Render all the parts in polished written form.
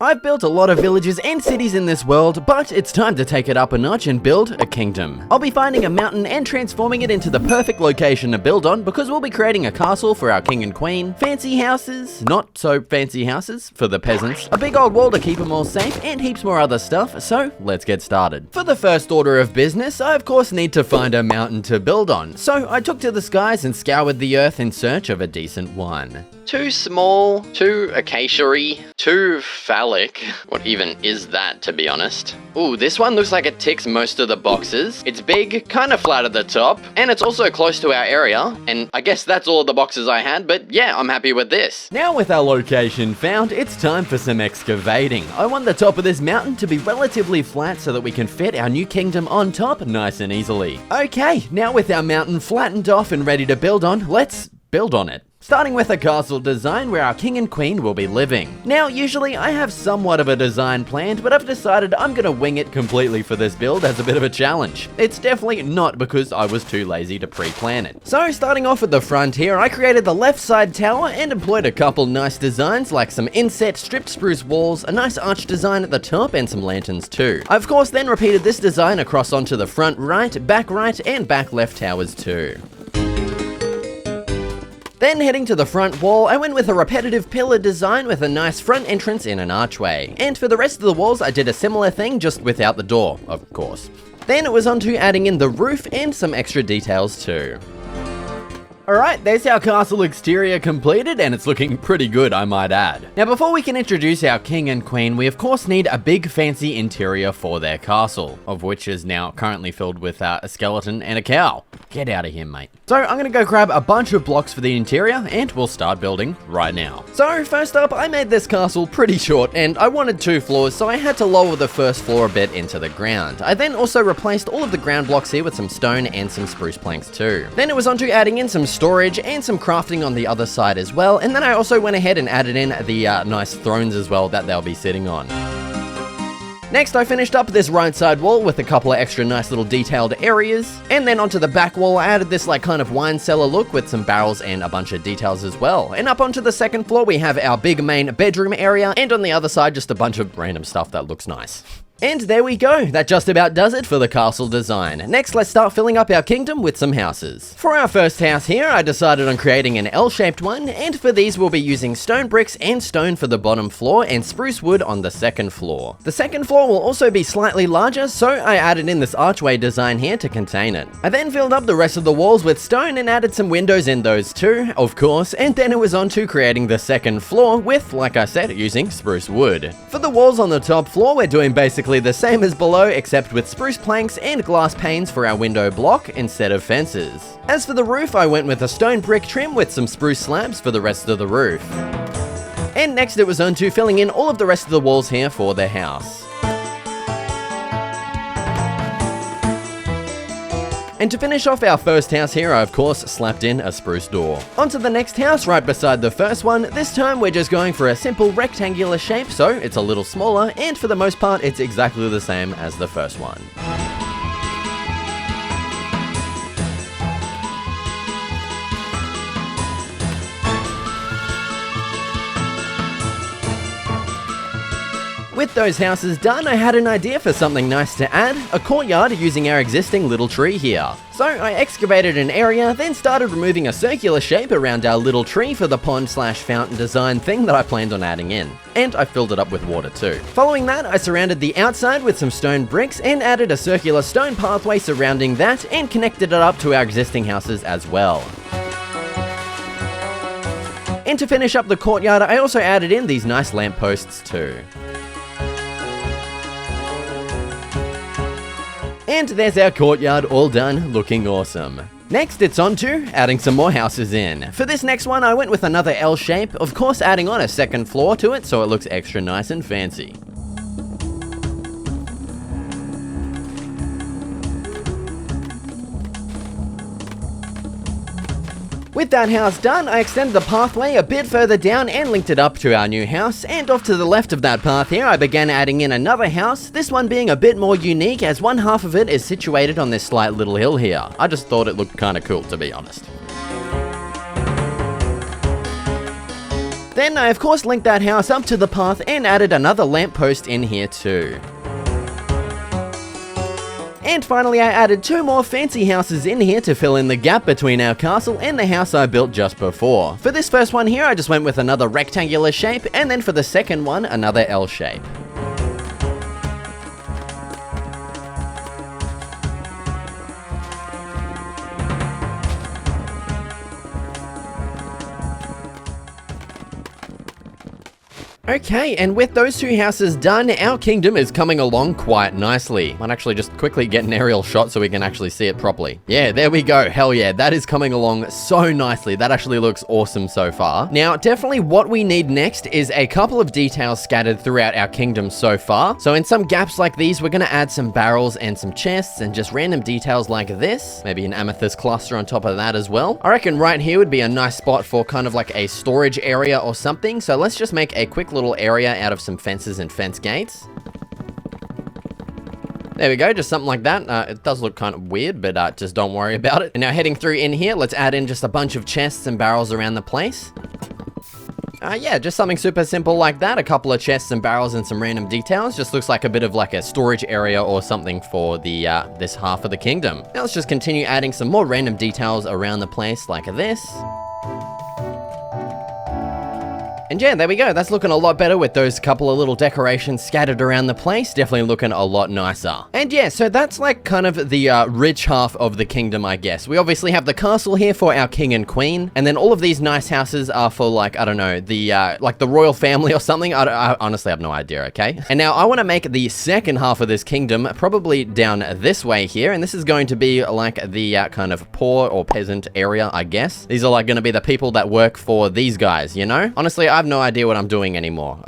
I've built a lot of villages and cities in this world, but it's time to take it up a notch and build a kingdom. I'll be finding a mountain and transforming it into the perfect location to build on because we'll be creating a castle for our king and queen, fancy houses, not so fancy houses for the peasants, a big old wall to keep them all safe, and heaps more other stuff, so let's get started. For the first order of business, I of course need to find a mountain to build on, so I took to the skies and scoured the earth in search of a decent one. Too small, too acacia-y, too phallic. What even is that, to be honest? Ooh, this one looks like it ticks most of the boxes. It's big, kind of flat at the top, and it's also close to our area, and I guess that's all of the boxes I had, but yeah, I'm happy with this. Now with our location found, it's time for some excavating. I want the top of this mountain to be relatively flat so that we can fit our new kingdom on top nice and easily. Okay, now with our mountain flattened off and ready to build on, let's build on it. Starting with a castle design where our king and queen will be living. Now, usually I have somewhat of a design planned, but I've decided I'm gonna wing it completely for this build as a bit of a challenge. It's definitely not because I was too lazy to pre-plan it. So, starting off at the front here, I created the left side tower and employed a couple nice designs like some inset stripped spruce walls, a nice arch design at the top, and some lanterns too. I of course then repeated this design across onto the front right, and back left towers too. Then heading to the front wall, I went with a repetitive pillar design with a nice front entrance in an archway. And for the rest of the walls, I did a similar thing, just without the door, of course. Then it was on to adding in the roof and some extra details too. Alright, there's our castle exterior completed, and it's looking pretty good, I might add. Now before we can introduce our king and queen, we of course need a big fancy interior for their castle, of which is now currently filled with a skeleton and a cow. Get out of here, mate. So I'm gonna go grab a bunch of blocks for the interior, and we'll start building right now. So first up, I made this castle pretty short, and I wanted 2 floors, so I had to lower the first floor a bit into the ground. I then also replaced all of the ground blocks here with some stone and some spruce planks too. Then it was on to adding in some storage and some crafting on the other side as well, and then I also went ahead and added in the nice thrones as well that they'll be sitting on. Next, I finished up this right side wall with a couple of extra nice little detailed areas, and then onto the back wall I added this like kind of wine cellar look with some barrels and a bunch of details as well. And up onto the second floor we have our big main bedroom area, and on the other side just a bunch of random stuff that looks nice. And there we go, that just about does it for the castle design. Next, let's start filling up our kingdom with some houses. For our first house here, I decided on creating an L-shaped one, and for these we'll be using stone bricks and stone for the bottom floor and spruce wood on the second floor. The second floor will also be slightly larger, so I added in this archway design here to contain it. I then filled up the rest of the walls with stone and added some windows in those too, of course, and then it was on to creating the second floor with, like I said, using spruce wood. For the walls on the top floor, we're doing basically the same as below, except with spruce planks and glass panes for our window block instead of fences. As for the roof, I went with a stone brick trim with some spruce slabs for the rest of the roof. And next it was on to filling in all of the rest of the walls here for the house. And to finish off our first house here, I of course slapped in a spruce door. Onto the next house right beside the first one. This time we're just going for a simple rectangular shape, so it's a little smaller, and for the most part it's exactly the same as the first one. With those houses done, I had an idea for something nice to add, a courtyard using our existing little tree here. So I excavated an area, then started removing a circular shape around our little tree for the pond/fountain design thing that I planned on adding in. And I filled it up with water too. Following that, I surrounded the outside with some stone bricks and added a circular stone pathway surrounding that and connected it up to our existing houses as well. And to finish up the courtyard, I also added in these nice lampposts too. And there's our courtyard all done, looking awesome. Next, it's on to adding some more houses in. For this next one, I went with another L shape, of course adding on a second floor to it so it looks extra nice and fancy. With that house done, I extended the pathway a bit further down and linked it up to our new house, and off to the left of that path here I began adding in another house, this one being a bit more unique as one half of it is situated on this slight little hill here. I just thought it looked kinda cool, to be honest. Then I of course linked that house up to the path and added another lamppost in here too. And finally I added 2 more fancy houses in here to fill in the gap between our castle and the house I built just before. For this first one here I just went with another rectangular shape, and then for the second one another L shape. Okay, and with those 2 houses done, our kingdom is coming along quite nicely. Might actually just quickly get an aerial shot so we can actually see it properly. Yeah, there we go. Hell yeah, that is coming along so nicely. That actually looks awesome so far. Now, definitely what we need next is a couple of details scattered throughout our kingdom so far. So in some gaps like these, we're gonna add some barrels and some chests and just random details like this. Maybe an amethyst cluster on top of that as well. I reckon right here would be a nice spot for kind of like a storage area or something. So let's just make a quick little area out of some fences and fence gates. There we go, just something like that. It does look kind of weird, but just don't worry about it. And now heading through in here, let's add in just a bunch of chests and barrels around the place. Yeah, just something super simple like that. A couple of chests and barrels and some random details. Just looks like a bit of like a storage area or something for the this half of the kingdom. Now let's just continue adding some more random details around the place like this. And yeah, there we go. That's looking a lot better with those couple of little decorations scattered around the place. Definitely looking a lot nicer. And yeah, so that's like kind of the rich half of the kingdom, I guess. We obviously have the castle here for our king and queen. And then all of these nice houses are for like, I don't know, the like the royal family or something. I honestly have no idea, okay? And now I want to make the second half of this kingdom probably down this way here. And this is going to be like the kind of poor or peasant area, I guess. These are like going to be the people that work for these guys, you know? Honestly, I have no idea what I'm doing anymore.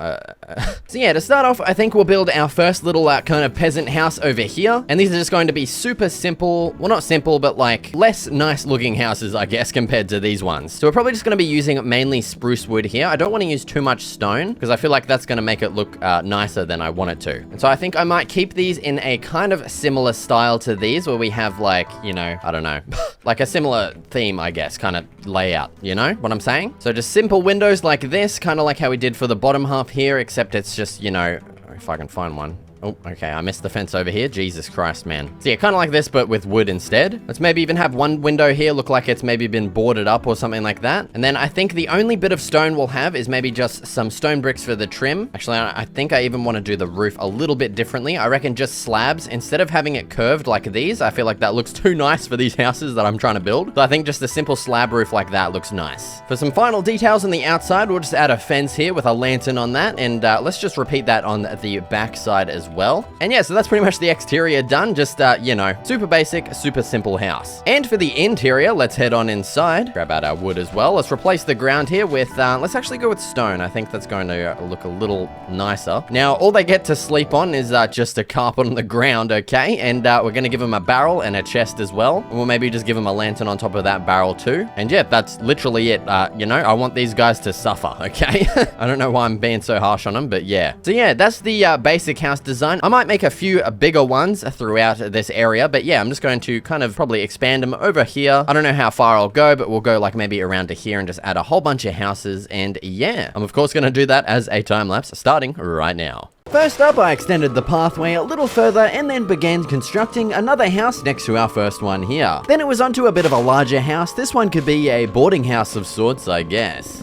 So yeah, to start off, I think we'll build our first little kind of peasant house over here. And these are just going to be super simple, well not simple, but like less nice looking houses, I guess, compared to these ones. So we're probably just going to be using mainly spruce wood here. I don't want to use too much stone because I feel like that's going to make it look nicer than I want it to. And so I think I might keep these in a kind of similar style to these where we have like, you know, I don't know, like a similar theme, I guess, kind of layout, you know what I'm saying? So just simple windows like this, kind of like how we did for the bottom half here, except it's just, you know, if I can find one. Oh, okay, I missed the fence over here. Jesus Christ, man. So yeah, kind of like this, but with wood instead. Let's maybe even have one window here look like it's maybe been boarded up or something like that. And then I think the only bit of stone we'll have is maybe just some stone bricks for the trim. Actually, I think I even want to do the roof a little bit differently. I reckon just slabs. Instead of having it curved like these, I feel like that looks too nice for these houses that I'm trying to build. So I think just a simple slab roof like that looks nice. For some final details on the outside, we'll just add a fence here with a lantern on that. And let's just repeat that on the back side as well. And yeah, so that's pretty much the exterior done. Just, you know, super basic, super simple house. And for the interior, let's head on inside. Grab out our wood as well. Let's replace the ground here with, let's actually go with stone. I think that's going to look a little nicer. Now, all they get to sleep on is just a carpet on the ground, okay? And we're going to give them a barrel and a chest as well. And we'll maybe just give them a lantern on top of that barrel too. And yeah, that's literally it. You know, I want these guys to suffer, okay? I don't know why I'm being so harsh on them, but yeah. So yeah, that's the basic house design. I might make a few bigger ones throughout this area, but yeah, I'm just going to kind of probably expand them over here. I don't know how far I'll go, but we'll go like maybe around to here and just add a whole bunch of houses. And yeah, I'm of course going to do that as a time lapse starting right now. First up, I extended the pathway a little further and then began constructing another house next to our first one here. Then it was onto a bit of a larger house. This one could be a boarding house of sorts, I guess.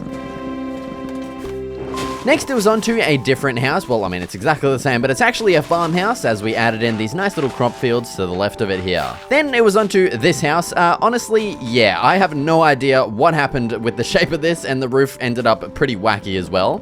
Next, it was onto a different house. Well, I mean, it's exactly the same, but it's actually a farmhouse as we added in these nice little crop fields to the left of it here. Then it was onto this house. Honestly, yeah, I have no idea what happened with the shape of this, and the roof ended up pretty wacky as well.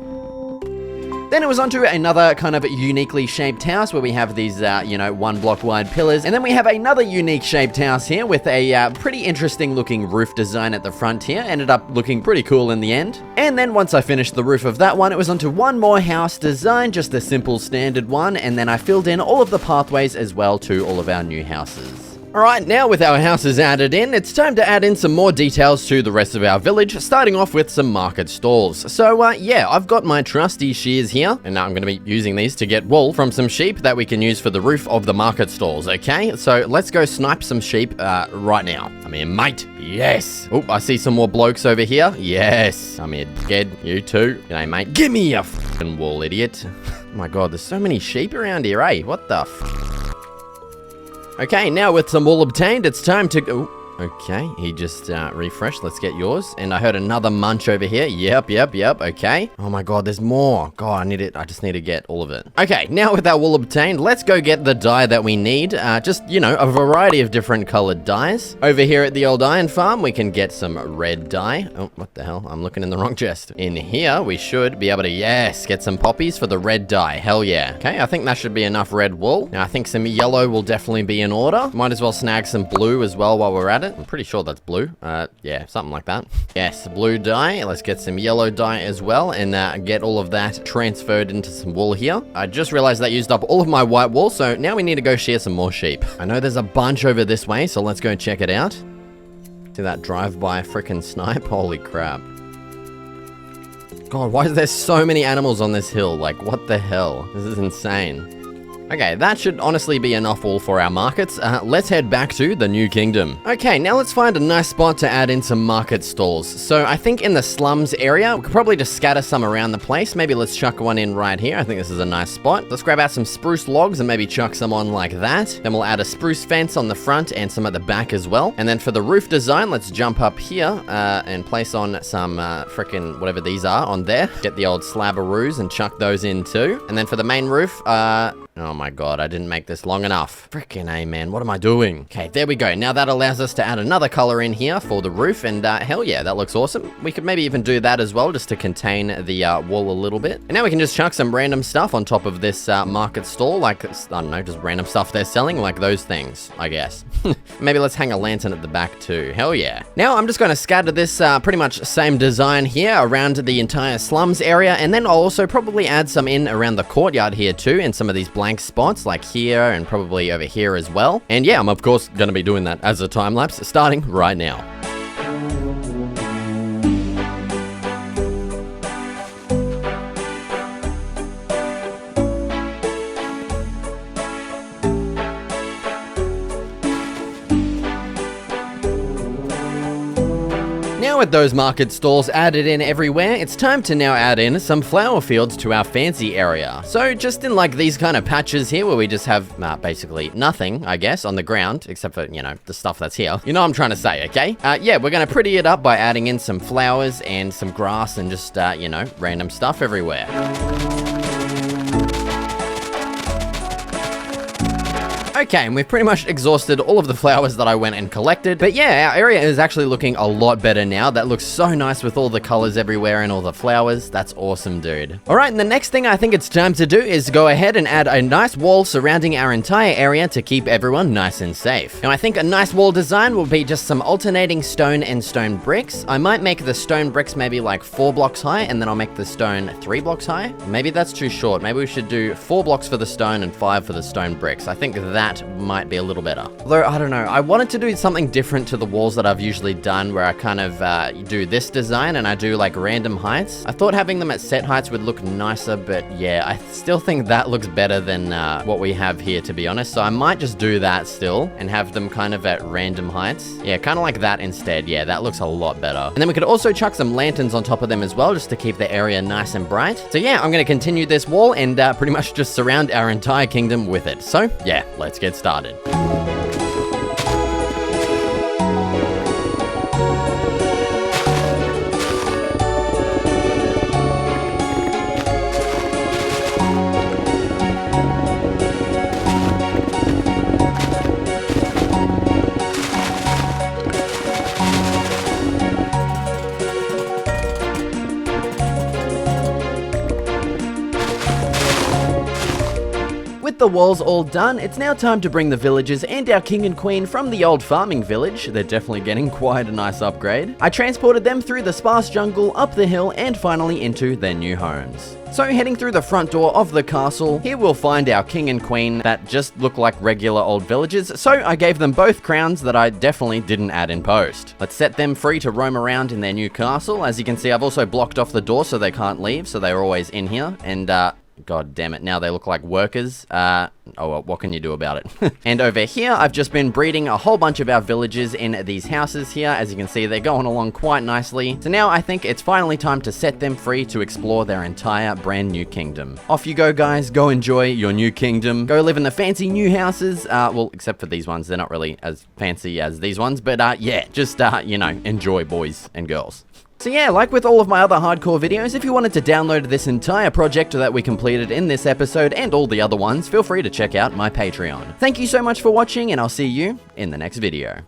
Then it was onto another kind of uniquely shaped house where we have these, you know, 1 block wide pillars. And then we have another unique shaped house here with a pretty interesting looking roof design at the front here. Ended up looking pretty cool in the end. And then once I finished the roof of that one, it was onto one more house design, just a simple standard one. And then I filled in all of the pathways as well to all of our new houses. Alright, now with our houses added in, it's time to add in some more details to the rest of our village, starting off with some market stalls. So, yeah, I've got my trusty shears here, and now I'm going to be using these to get wool from some sheep that we can use for the roof of the market stalls, okay? So, let's go snipe some sheep right now. I'm here, mate. Yes. Oh, I see some more blokes over here. Yes. I'm here, Ged. You too. G'day, mate. Give me your f***ing wool, idiot. Oh my god, there's so many sheep around here, eh? What the f***? Okay, now with some wool obtained, it's time to go. Okay, he just refreshed. Let's get yours. And I heard another munch over here. Yep. Okay. Oh my god, there's more. God, I just need to get all of it. Okay, now with our wool obtained, let's go get the dye that we need. Just, you know, a variety of different colored dyes. Over here at the old iron farm, we can get some red dye. Oh, what the hell? I'm looking in the wrong chest. In here, we should be able to, yes, get some poppies for the red dye. Hell yeah. Okay, I think that should be enough red wool. Now, I think some yellow will definitely be in order. Might as well snag some blue as well while we're at it. I'm pretty sure that's blue. Yeah, something like that. Yes, blue dye. Let's get some yellow dye as well and get all of that transferred into some wool here. I just realized that used up all of my white wool, so now we need to go shear some more sheep. I know there's a bunch over this way, so let's go check it out. See that drive-by frickin' snipe? Holy crap. God, why is there so many animals on this hill? Like, what the hell? This is insane. Okay, that should honestly be enough wool for our markets. Let's head back to the New Kingdom. Okay, now let's find a nice spot to add in some market stalls. So I think in the slums area, we could probably just scatter some around the place. Maybe let's chuck one in right here. I think this is a nice spot. Let's grab out some spruce logs and maybe chuck some on like that. Then we'll add a spruce fence on the front and some at the back as well. And then for the roof design, let's jump up here and place on some frickin' whatever these are on there. Get the old slabberoos and chuck those in too. And then for the main roof, oh my god, I didn't make this long enough. Frickin' A, man, what am I doing? Okay, there we go. Now that allows us to add another color in here for the roof, and hell yeah, that looks awesome. We could maybe even do that as well, just to contain the wall a little bit. And now we can just chuck some random stuff on top of this market stall, like, I don't know, just random stuff they're selling, like those things, I guess. Maybe let's hang a lantern at the back too. Hell yeah. Now I'm just going to scatter this pretty much same design here around the entire slums area, and then I'll also probably add some in around the courtyard here too, in some of these blank spots like here and probably over here as well. And yeah, I'm of course going to be doing that as a time lapse starting right now. Now with those market stalls added in everywhere, it's time to now add in some flower fields to our fancy area. So just in like these kind of patches here where we just have basically nothing, I guess, on the ground, except for, you know, the stuff that's here. You know what I'm trying to say, okay? Yeah, we're going to pretty it up by adding in some flowers and some grass and just, you know, random stuff everywhere. Okay, and we've pretty much exhausted all of the flowers that I went and collected. But yeah, our area is actually looking a lot better now. That looks so nice with all the colors everywhere and all the flowers. That's awesome, dude. All right, and the next thing I think it's time to do is go ahead and add a nice wall surrounding our entire area to keep everyone nice and safe. Now, I think a nice wall design will be just some alternating stone and stone bricks. I might make the stone bricks maybe like 4 blocks high, and then I'll make the stone 3 blocks high. Maybe that's too short. Maybe we should do 4 blocks for the stone and 5 for the stone bricks. I think that might be a little better. Although, I don't know, I wanted to do something different to the walls that I've usually done, where I kind of do this design and I do like random heights. I thought having them at set heights would look nicer, but yeah, I still think that looks better than what we have here, to be honest. So I might just do that still and have them kind of at random heights. Yeah, kind of like that instead. Yeah, that looks a lot better. And then we could also chuck some lanterns on top of them as well, just to keep the area nice and bright. So yeah, I'm going to continue this wall and pretty much just surround our entire kingdom with it. So yeah, let's get started. with the walls all done, it's now time to bring the villagers and our king and queen from the old farming village. They're definitely getting quite a nice upgrade. I transported them through the sparse jungle, up the hill, and finally into their new homes. So heading through the front door of the castle, here we'll find our king and queen that just look like regular old villagers, so I gave them both crowns that I definitely didn't add in post. Let's set them free to roam around in their new castle. As you can see, I've also blocked off the door so they can't leave, so they're always in here, and god damn it, now they look like workers. Oh well, what can you do about it? And over here, I've just been breeding a whole bunch of our villagers in these houses here. As you can see, they're going along quite nicely. So now I think it's finally time to set them free to explore their entire brand new kingdom. Off you go, guys. Go enjoy your new kingdom. Go live in the fancy new houses. Well, except for these ones. They're not really as fancy as these ones. But yeah, just, you know, enjoy, boys and girls. So yeah, like with all of my other hardcore videos, if you wanted to download this entire project that we completed in this episode and all the other ones, feel free to check out my Patreon. Thank you so much for watching, and I'll see you in the next video.